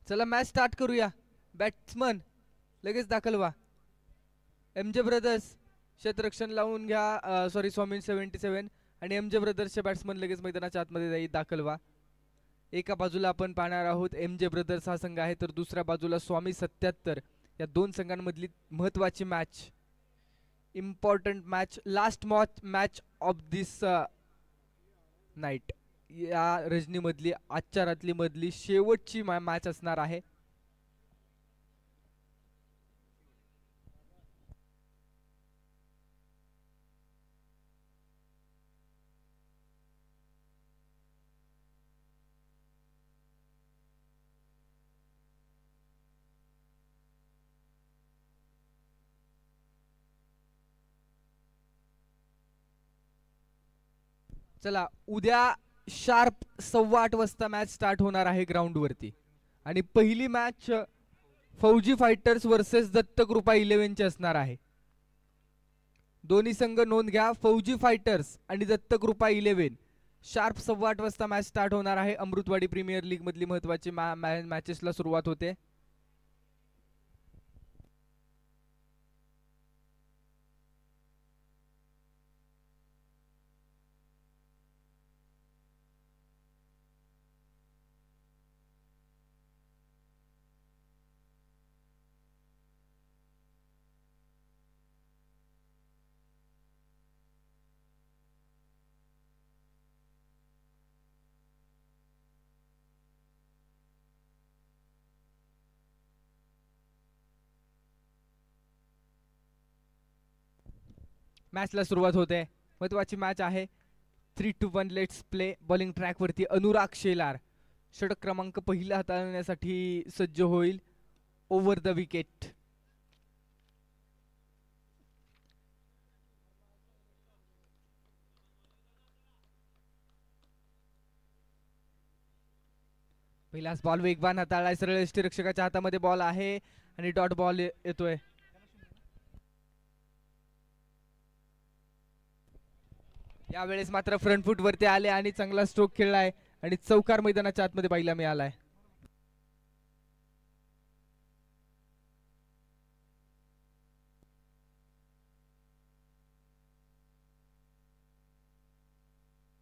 चला match start करूया. Batsman लगेच दाखल व्हा. एमजे ब्रदर्स क्षेत्ररक्षण लावून घ्या. सॉरी स्वामी 77 आणि एमजे ब्रदर्सचे बॅट्समन लगेच मैदानाच्या आतमध्ये दाखल व्हा. एका बाजूला आपण पाहणार आहोत एमजे ब्रदर्स हा संघ आहे, तर दुसऱ्या बाजूला स्वामी 77. या दोन संघांमधली महत्वाची match, important match, last match of this night. या रजनीमधली, आजच्या रात्रीमधली शेवटची मॅच असणार आहे. चला, उद्या शार्प 8:15 वाजता मॅच स्टार्ट होणार आहे ग्राउंड वरती. आणि पहिली मॅच फौजी फायटर्स वर्सेस दत्तकृपा 11 ची असणार आहे. दोन्ही संघ नोंद घ्या, फौजी फायटर्स आणि दत्तकृपा 11. शार्प 8:15 वाजता मॅच स्टार्ट होणार आहे. अमृतवाडी प्रीमियर लीग मधली महत्वाची मॅचेसला सुरुवात होते. मॅचला सुरुवात होते. महत्वाची मॅच आहे. 3-1 लेट्स प्ले. बॉलिंग ट्रॅक वरती अनुराग शेलार षटक क्रमांक पहिला हाताळण्यासाठी सज्ज होईल. Over the wicket. पहिलाच बॉल वेगवान हाताळलाय. सरळ यष्टीरक्षकाच्या हातामध्ये बॉल आहे आणि डॉट बॉल येतोय. यावेळेस मात्र फ्रंट फूट वरती आले आणि चांगला स्ट्रोक खेळलाय आणि चौकार मैदानाच्या आतमध्ये पाहायला मिळालाय.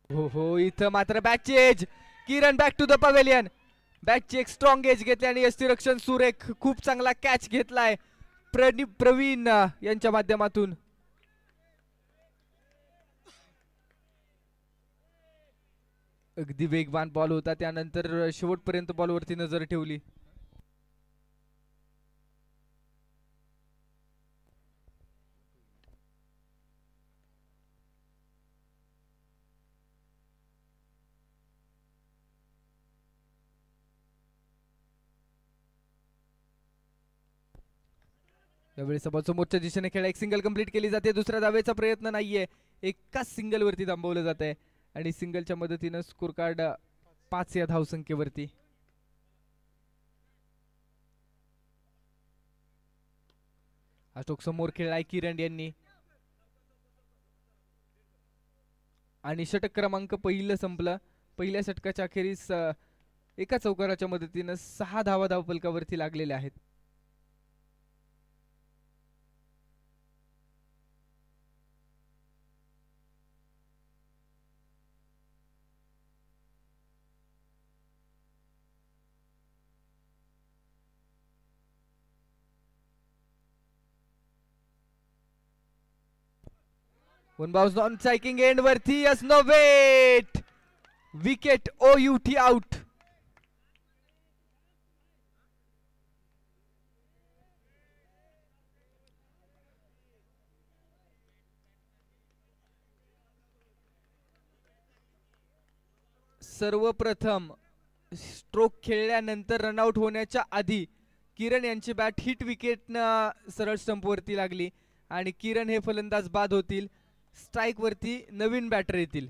हो हो, इथं मात्र bat change. Kiran back to the pavilion. बॅटची एक स्ट्रॉंग एज घेतली आणि यष्टीरक्षण सुरेख खूप चांगला कॅच घेतलाय प्रवीण यांच्या माध्यमातून. अगदी वेगवान बॉल होता. त्यानंतर शेवटपर्यंत बॉलवरती नजर ठेवली. यावेळी समोरच्या दिशेने खेळ. एक सिंगल कंप्लीट केली जाते. दुसऱ्या धावेचा प्रयत्न नाहीये. एकाच सिंगल वरती थांबवलं जात आहे आणि सिंगलच्या मदतीनं स्कोर कार्ड 5 या धावसंख्येवरती. अशोक समोर खेळलाय किरण यांनी आणि षटक क्रमांक पहिलं संपलं. पहिल्या षटकाच्या अखेरीस एका चौकाराच्या मदतीनं 6 धावा धावफलकावरती लागलेल्या आहेत. One bounce on striking end वरती. Yes no wait. Wicket OUT out. सर्वप्रथम स्ट्रोक खेळल्यानंतर रनआउट होण्याच्या आधी किरण यांची बॅट हिट विकेटनं सरळ स्टंपवरती लागली आणि किरण हे फलंदाज बाद होतील. स्ट्राइक वरती नवीन बॅटर येतील.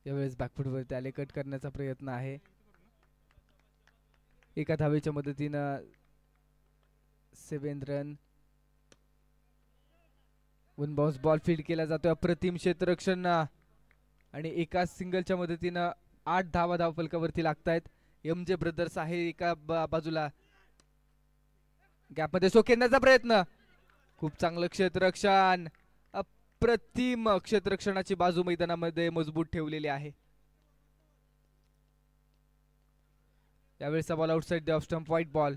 यावेळेस बॅकफूट वरती आले. कट करण्याचा प्रयत्न आहे. एका धावेच्या मदतीनं 7 run. One bounce ball field केला जातोय अप्रतिम क्षेत्ररक्षण आणि एका सिंगलच्या मदतीनं 8 धावा धावफलकावरती लागतायत. एमजे ब्रदर्स आहे एका बाजूला. गॅपमध्ये सो खेळण्याचा प्रयत्न. खूप चांगलं क्षेत्ररक्षण. अप्रतिम क्षेत्ररक्षणाची बाजू मैदानामध्ये मजबूत ठेवलेली आहे. यावेळेचा ball outside the off stump, white ball.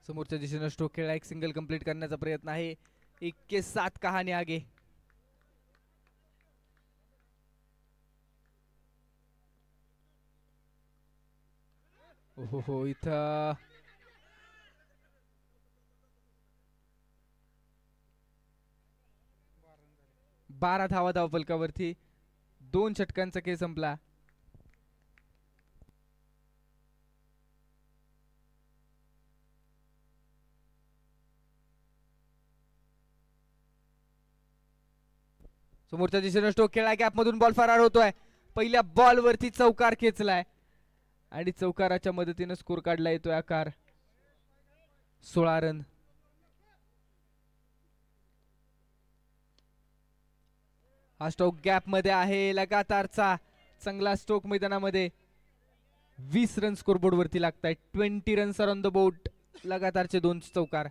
समोरच्या दिशेनं स्ट्रोक खेळला. एक सिंगल कंप्लीट करण्याचा प्रयत्न आहे. 21-7 कहाणी आगे. हो इथं 12 धावा धावफलकावरती. 2 षटकांचा खेळ संपला. समोरच्या दिशेनं स्ट्रोक खेळला. गॅप मधून बॉल फरार होतोय. पहिल्या बॉल वरती चौकार खेचलाय आणि चौकाराच्या मदतीने स्कोर काढला येतोय आकार. 16 रन. हा स्ट्रोक गॅप मध्ये आहे. लगातारचा चांगला स्ट्रोक मैदानामध्ये. 20 रन स्कोर बोर्ड वरती लागतायत. 20 रन्स ऑन द बोर्ड. लगातारचे 2 चौकार.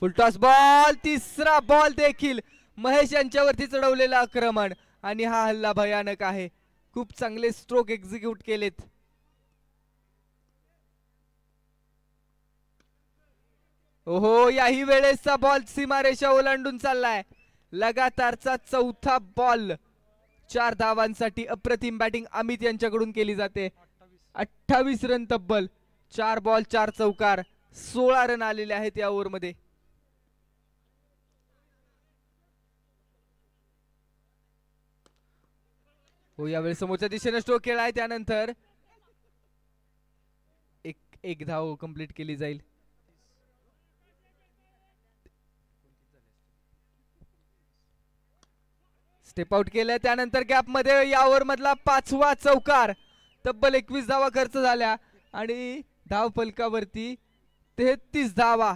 Full toss ball. तिसरा बॉल देखील महेश यांच्यावरती चढवलेलं आक्रमण आणि हा हल्ला भयानक आहे. खूप चांगले स्ट्रोक एक्झिक्यूट केलेत. ओहो, याही वेळेसचा बॉल सीमारेषा ओलांडून चाललाय. लगातारचा चौथा बॉल 4 धावांसाठी. अप्रतिम बॅटिंग अमित यांच्याकडून केली जाते. 28 रन तब्बल. 4 बॉल 4 चौकार. 16 रन आलेले आहेत या ओव्हरमध्ये. हो, यावेळी समोरच्या दिशेने स्ट्रोक खेळाय. त्यानंतर एक धाव कंप्लीट केली जाईल. स्टेप आउट केलं. त्यानंतर गॅप मध्ये या ओव्हर मधला 5वा चौकार. तब्बल 21 धावा खर्च झाल्या आणि धाव फलकावरती 33 धावा.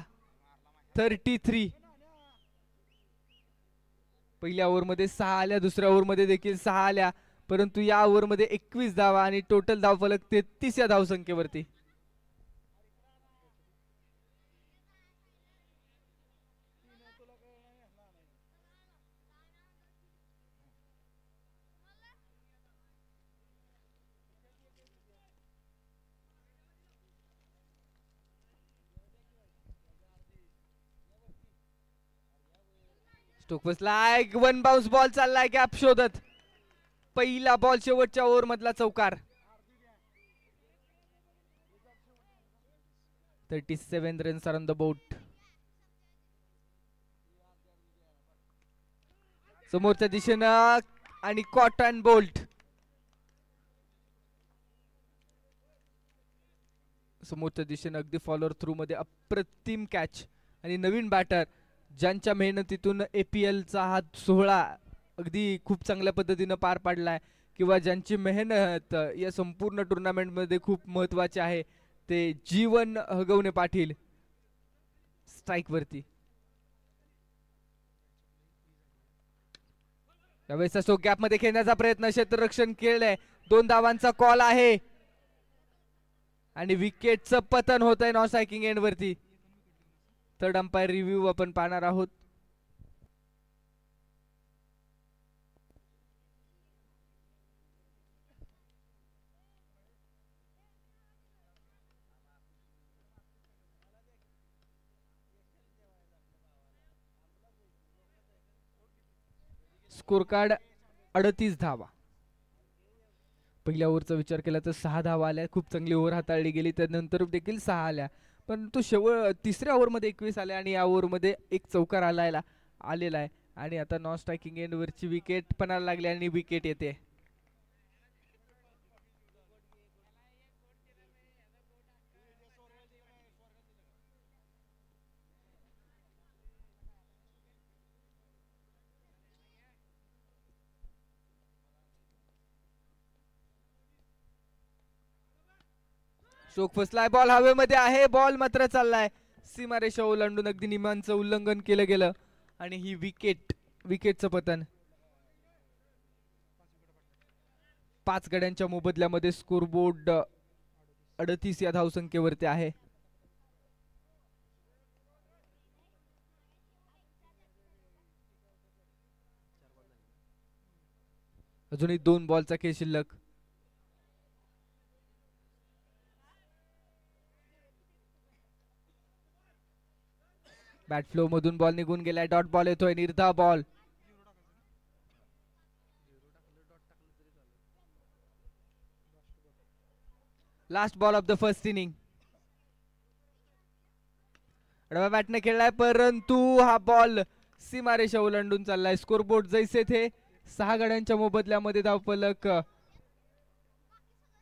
33. पहिल्या ओव्हर मध्ये 6 आल्या. दुसऱ्या ओव्हर मध्ये देखील 6 आल्या. परंतु या ओव्हर मध्ये 21 धावा आणि टोटल धाव फलक 33 या धावसंख्येवरती. स्ट्रोक बसलाय. वन बाउन्स बॉल चाललाय गॅप शोधत. पहिला बॉल शेवटच्या ओव्हर मधला चौकार. 37 रन्स ऑन द बोर्ड. समोरच्या दिशेनं आणि कॉटन बोल्ट. समोरच्या दिशेनं अगदी फॉलोअर थ्रू मध्ये अप्रतिम कॅच आणि नवीन बॅटर ज्यांच्या मेहनतीतून APL चा हा सोहळा अगदी खूप चांगल्या पद्धतीनं पार पाडलाय किंवा ज्यांची मेहनत या संपूर्ण टुर्नामेंट मध्ये खूप महत्वाची आहे ते जीवन हगवणे पाटील स्ट्राइक वरती. यावेळेस स्ट्रोक गॅप मध्ये खेळण्याचा प्रयत्न. क्षेत्ररक्षण केलंय. 2 धावांचा कॉल आहे आणि विकेटचं पतन होत आहे नॉन स्ट्रायकिंग एंड वरती. थर्ड अंपायर रिव्ह्यू आपण पाहणार आहोत. स्कोर कार्ड 38 धावा. पहिल्या ओव्हरचा विचार केला तर 6 धावा आल्या. खूप चांगली ओव्हर हाताळली गेली. त्यानंतर देखील 6 आल्या. पण तो तिसऱ्या ओव्हरमध्ये 21 आल्या आणि या ओव्हरमध्ये एक चौकार आलेला आहे आणि आता नॉन स्ट्रायकिंग एंड वरची विकेट पणाला लागली आणि विकेट येते. स्ट्रोक फसलाय, बॉल हवेमध्ये आहे, बॉल मात्र चाललाय सीमारेषा ओलांडून, अगदी नियमांचं उल्लंघन केलं गेलं आणि ही विकेटचं पतन. 5 गड्यांच्या मोबदल्यामध्ये स्कोरबोर्ड 38 या धावसंख्येवरती आहे. अजूनही 2 बॉलचा खेळ शिल्लक. बॅट फ्लो मधून बॉल निघून गेलाय, डॉट बॉल येतोय, निर्धाव ball. Last ball of the first inning. डाव्या बॅटने खेळलाय, परंतु हा बॉल सीमारेषा ओलांडून चाललाय. स्कोरबोर्ड जैसे थे. 6 गड्यांच्या मोबदल्यामध्ये धावफलक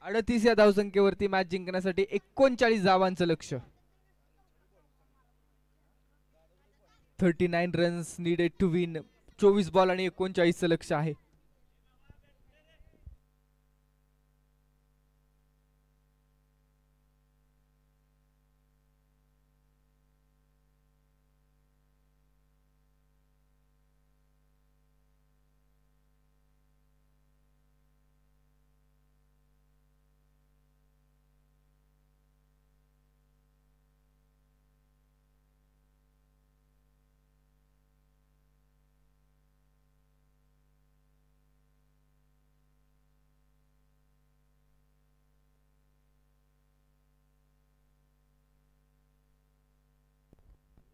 38 या धावसंख्येवरती मॅच जिंकण्यासाठी 39 धावांचं लक्ष. 39 runs needed to win. 24 ball आणि 39चं लक्ष आहे.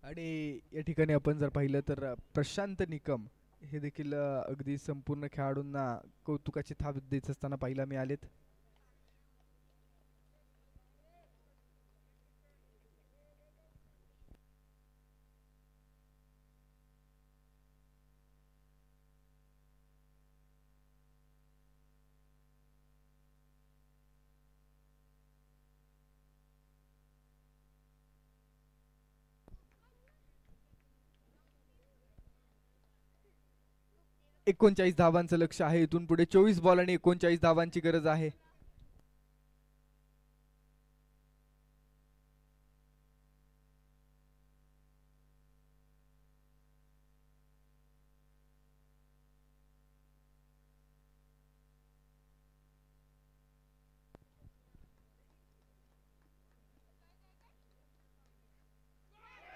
आणि या ठिकाणी आपण जर पाहिलं तर प्रशांत निकम हे देखील अगदी संपूर्ण खेळाडूंना कौतुकाची थाप देत असताना पाहिला मिळालेत. एकोणचाळीस धावांचं लक्ष आहे. इथून पुढे 24 बॉल आणि 39 धावांची गरज आहे.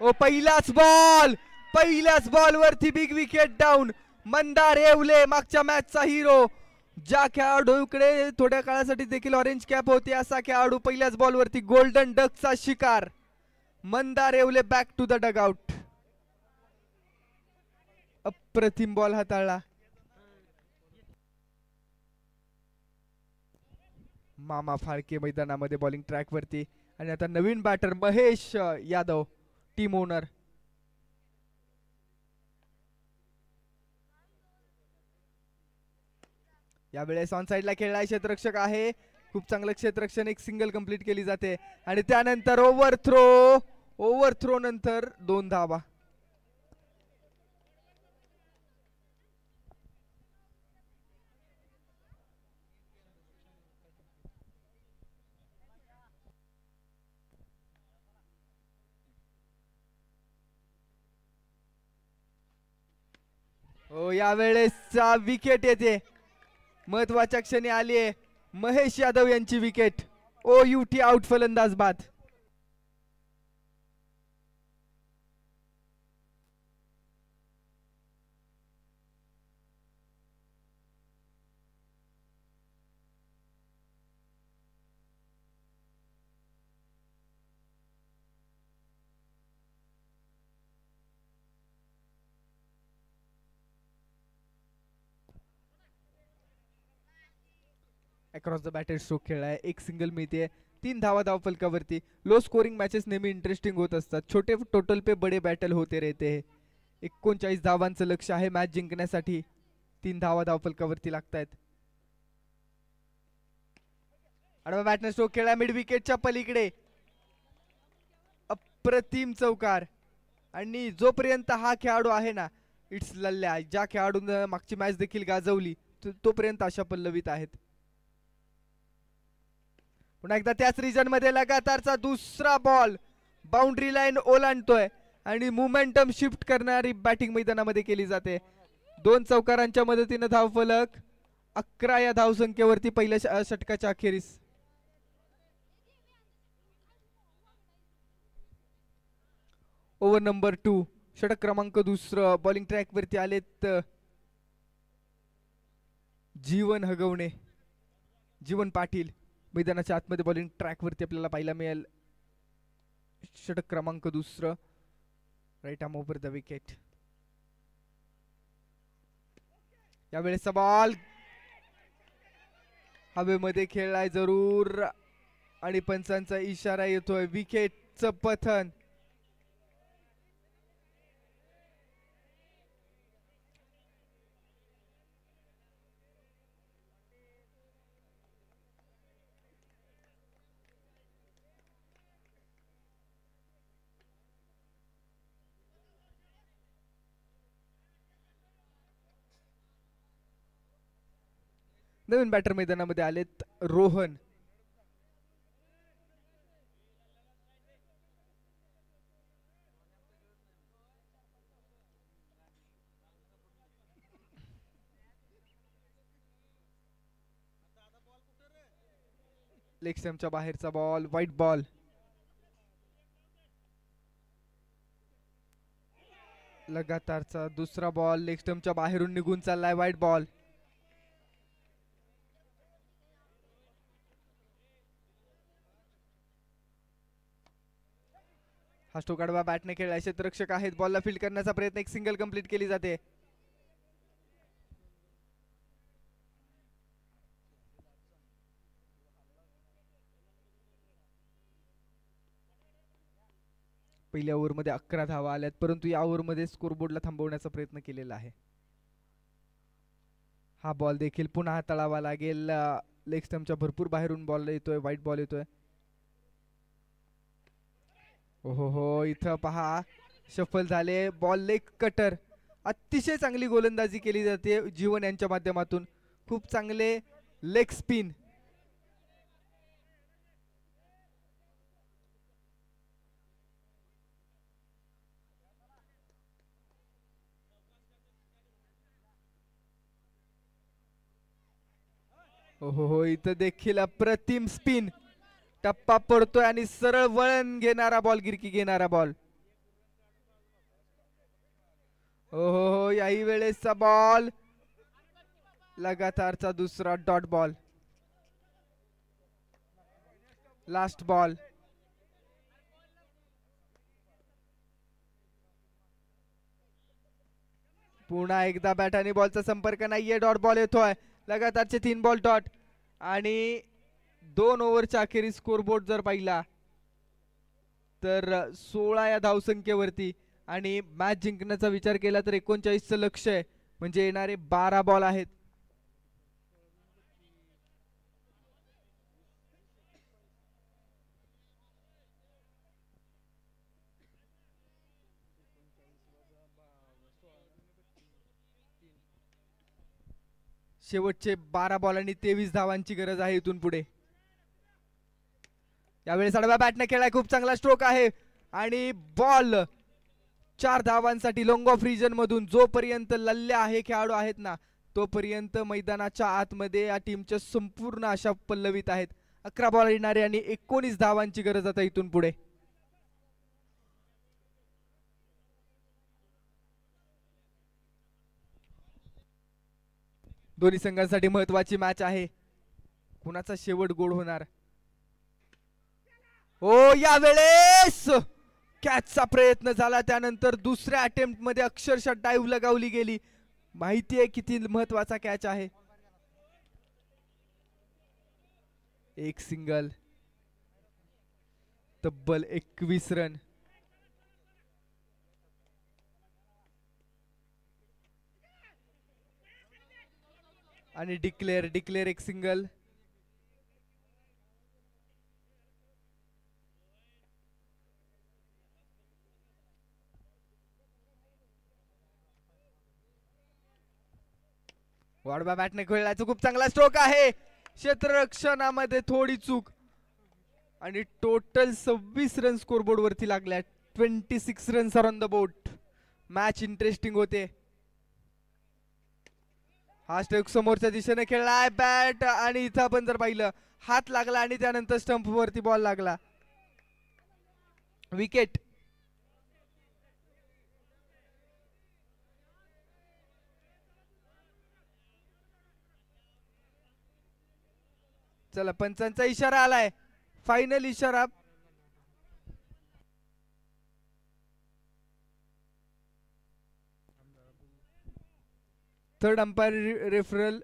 ओ पहिल्याच बॉल वरती big wicket down. Mandar Yewale, मागच्या मॅचचा हिरो, ज्या खेळाडूकडे थोड्या काळासाठी देखील ऑरेंज कॅप होती, असा खेळाडू पहिल्याच बॉलवरती गोल्डन डकचा शिकार. Mandar Yewale back to the dugout. अप्रतिम बॉल हाताळला. मामा फाळके मैदानामध्ये बॉलिंग ट्रॅक वरती. आणि आता नवीन batter Mahesh Yadav, team owner. यावेळेस ऑन साइडला खेळलाय, क्षेत्ररक्षक आहे, खूप चांगलं क्षेत्ररक्षण. एक सिंगल कंप्लीट केली जाते आणि त्यानंतर ओव्हर थ्रो नंतर 2 धावा. हो, यावेळेसचा विकेट येते, महत्वाच्या क्षणी आली आहे. महेश यादव यांची विकेट. OUT आउट, फलंदाज बाद. अक्रॉस द बॅटर स्ट्रोक खेळलाय, एक सिंगल मिळते, 3 धावा धाव फलकावरती. लो स्कोरिंग मॅचेस नेहमी इंटरेस्टिंग होत असतात. छोटे टोटल पे बडे बॅटल होते रहते हैं. 39 धावांचं लक्ष आहे मॅच जिंकण्यासाठी. 3 धावा धाव फलकावरती लागतायत. आडवा बॅटने स्ट्रोक खेळला मिड विकेटच्या पलीकडे. अप्रतिम चौकार. आणि जोपर्यंत हा खेळाडू आहे ना, इट्स लल्ल्या. ज्या खेळाडून मागची मॅच देखील गाजवली, तोपर्यंत आशा पल्लवीत आहेत. पुन्हा एकदा त्याच रिजन मध्ये लगातारचा दुसरा बॉल बाउंड्री लाईन ओलांडतोय आणि मोमेंटम शिफ्ट करणारी बॅटिंग मैदानामध्ये केली जाते. 2 चौकारांच्या मदतीने धावफलक 11 या धावसंख्येवरती पहिल्या षटकाच्या अखेरीस. ओव्हर नंबर 2 षटक क्रमांक 2 बॉलिंग ट्रॅक वरती आलेत जीवन हगवणे, जीवन पाटील मैदानाच्या आतमध्ये बॉलिंग ट्रॅक वरती आपल्याला पाहायला मिळेल. षटक क्रमांक 2 right arm over the wicket. यावेळेसचा बॉल हवेमध्ये खेळलाय जरूर आणि पंचांचा इशारा येतोय विकेटचं पतन. नवीन बॅटर मैदानामध्ये आलेत रोहन. लेग स्टंपच्या बाहेरचा बॉल, व्हाईट बॉल. लगातारचा दुसरा बॉल लेग स्टंपच्या बाहेरून निघून चाललाय, व्हाईट बॉल. हा स्ट्रोक आडवा बॅटने खेळला. क्षेत्ररक्षक आहेत, बॉलला फील्ड करण्याचा प्रयत्न, एक सिंगल कंप्लीट केली जाते. पहिल्या ओव्हरमध्ये 11 धावा आल्यात, परंतु या ओव्हरमध्ये स्कोरबोर्डला थांबवण्याचा प्रयत्न केलेला आहे. हा बॉल देखील पुन्हा हाताळावा लागेल. लेग स्टंपच्या भरपूर बाहेरून बॉल येतोय, व्हाईट बॉल येतोय. हो इथं पहा शफल झाले, बॉल लेग कटर. अतिशय चांगली गोलंदाजी केली जाते जीवन यांच्या माध्यमातून. खूप चांगले लेग स्पिन. हो इथं देखील अप्रतिम स्पिन. टप्पा पडतोय आणि सरळ वळण घेणारा बॉल, गिरकी घेणारा बॉल. हो याही वेळेसचा बॉल लगातारचा दुसरा डॉट बॉल. Last ball. पुन्हा एकदा बॅट आणि बॉलचा संपर्क नाहीये, डॉट बॉल येतोय. लगातारचे 3 बॉल डॉट आणि 2 ओव्हरच्या अखेरीस स्कोरबोर्ड जर पाहिला तर 16 या धावसंख्येवरती आणि मॅच जिंकण्याचा विचार केला तर 39चं लक्ष्य आहे, म्हणजे येणारे 12 बॉल आहेत. शेवटचे 12 बॉल आणि 23 धावांची गरज आहे इथून पुढे. यावेळेस आडव्या बॅटने खेळाय, खूप चांगला स्ट्रोक आहे आणि बॉल 4 धावांसाठी लॉंग ऑफ रिजन मधून. जोपर्यंत लल्ल्या आहे खेळाडू आहेत ना तोपर्यंत मैदानाच्या आतमध्ये या टीमच्या संपूर्ण आशा पल्लवित आहेत. 11 बॉल येणारे आणि 19 धावांची गरज आता इथून पुढे. दोन्ही संघांसाठी महत्वाची मॅच आहे. कुणाचा शेवट गोड होणार. हो यावेळेस कॅचचा प्रयत्न झाला, त्यानंतर दुसऱ्या अटेम्प्ट मध्ये अक्षरशः डाईव्ह लगावली गेली. माहिती आहे किती महत्वाचा कॅच आहे. एक सिंगल, तब्बल 21 रन. आणि डिक्लेअर एक सिंगल. वाडवा बॅटने खेळण्याचा खूप चांगला स्ट्रोक आहे. क्षेत्ररक्षणामध्ये थोडी चूक आणि टोटल 26 रन स्कोरबोर्ड वरती लागल्या. 26 runs are on the board. Match interesting होते. हा स्टेक समोरच्या दिशेने खेळलाय बॅट आणि इथं आपण जर पाहिलं हात लागला आणि त्यानंतर स्टंप वरती बॉल लागला. विकेट. चला पंचांचा इशारा आलाय. फायनल इशारा. Third umpire referral.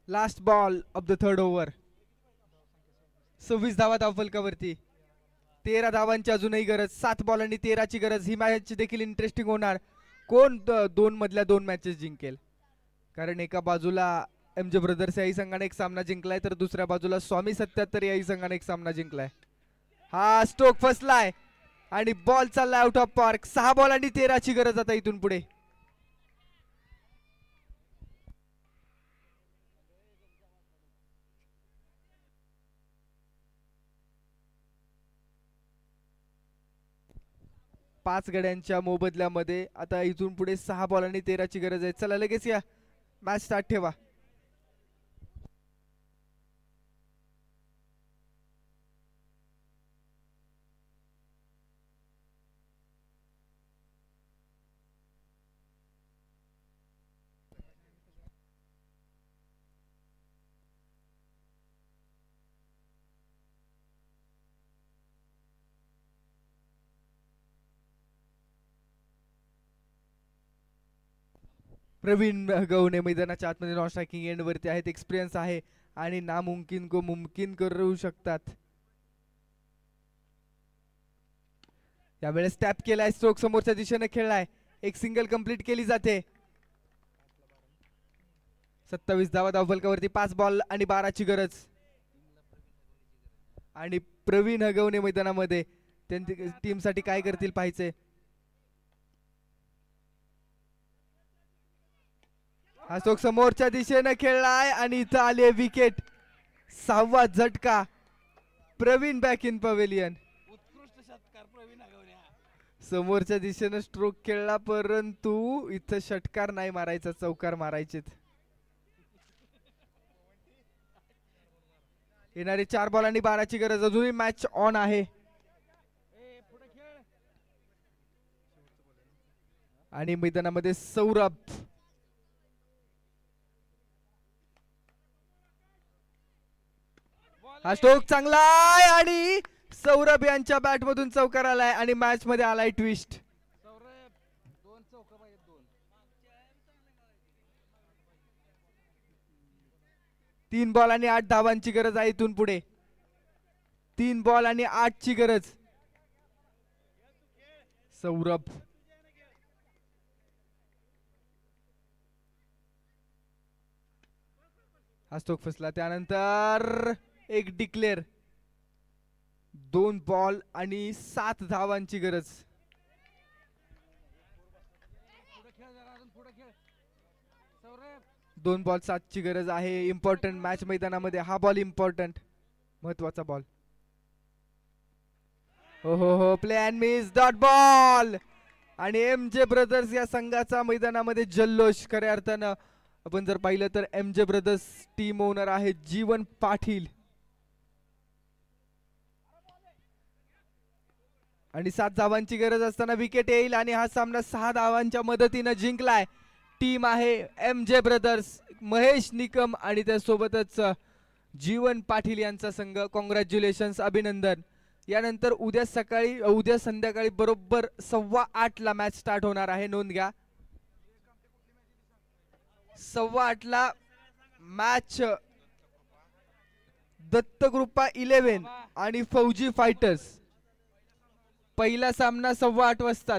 Last ball of the third over. 26 धावा धावफलकावरती. 13 धावांची अजूनही गरज. 7 बॉल आणि 13ची गरज. ही मॅच देखील इंटरेस्टिंग होणार. कोण दोन मधल्या 2 मॅचेस जिंकेल. कारण एका बाजूला एमजे ब्रदर्स याही संघाने एक सामना जिंकलाय तर दुसऱ्या बाजूला स्वामी 77 याही संघाने एक सामना जिंकलाय. हा स्ट्रोक फसलाय आणि बॉल चाललाय आउट ऑफ पार्क. 6 बॉल आणि 13ची गरज आता इथून पुढे. पाच गड्यांच्या मोबदल्यामध्ये आता इथून पुढे 6 बॉल आणि 13ची गरज आहे. चला लगेच या मॅच स्टार्ट ठेवा. प्रवीण गवणे मैदानाच्या आतमध्ये नॉन स्ट्रायकिंग एंड वरती आहेत. एक्सपिरियन्स आहे आणि नामुमकिन को मुमकिन करू शकतात. यावेळेस टॅप केलाय. स्ट्रोक समोरच्या दिशेने खेळलाय. एक सिंगल कंप्लीट केली जाते. 27 धावा धावफलकावरती. 5 बॉल आणि 12ची गरज. आणि प्रवीण हगवणे मैदानामध्ये त्यांची टीम साठी काय करतील पाहायचे. हा स्ट्रोक समोरच्या दिशेने खेळलाय आणि इथं आली विकेट. 6वा झटका. Praveen back in pavilion. समोरच्या दिशेने स्ट्रोक खेळला परंतु इथं षटकार नाही मारायचा, चौकार मारायचे. येणारी 4 बॉल आणि 12ची गरज. अजूनही मॅच ऑन आहे. आणि मैदानामध्ये सौरभ. हा स्ट्रोक चांगला आहे आणि सौरभ यांच्या बॅट मधून चौकार आलाय आणि मॅच मध्ये आलाय ट्विस्ट. 3 बॉल आणि 8 धावांची गरज आहे इथून पुढे. 3 बॉल आणि 8ची गरज. सौरभ. हा स्ट्रोक फसला. त्यानंतर एक डिक्लेअर. 2 बॉल आणि 7 धावांची गरज. दोन बॉल 7ची गरज आहे. इम्पॉर्टंट मॅच मैदानामध्ये हा बॉल इम्पॉर्टंट, महत्वाचा बॉल. हो हो हो, play and miss. Dot ball. आणि एम जे ब्रदर्स या संघाचा मैदानामध्ये जल्लोष खऱ्या अर्थानं आपण जर पाहिलं तर M J brothers team owner आहे जीवन पाटील आणि 7 धावांची गरज असताना विकेट येईल आणि हा सामना 6 धावांच्या मदतीने जिंकलाय टीम आहे M J brothers Mahesh Nikam आणि त्यासोबतच जीवन पाटील यांचा संघ कॉंग्रॅच्युलेशन्स अभिनंदन यानंतर उद्या संध्याकाळी बरोबर 8:15 मॅच स्टार्ट होणार आहे नोंद घ्या 8:15 मॅच दत्तकृपा 11 आणि फौजी फायटर्स पहिला सामना 8:15 वाजता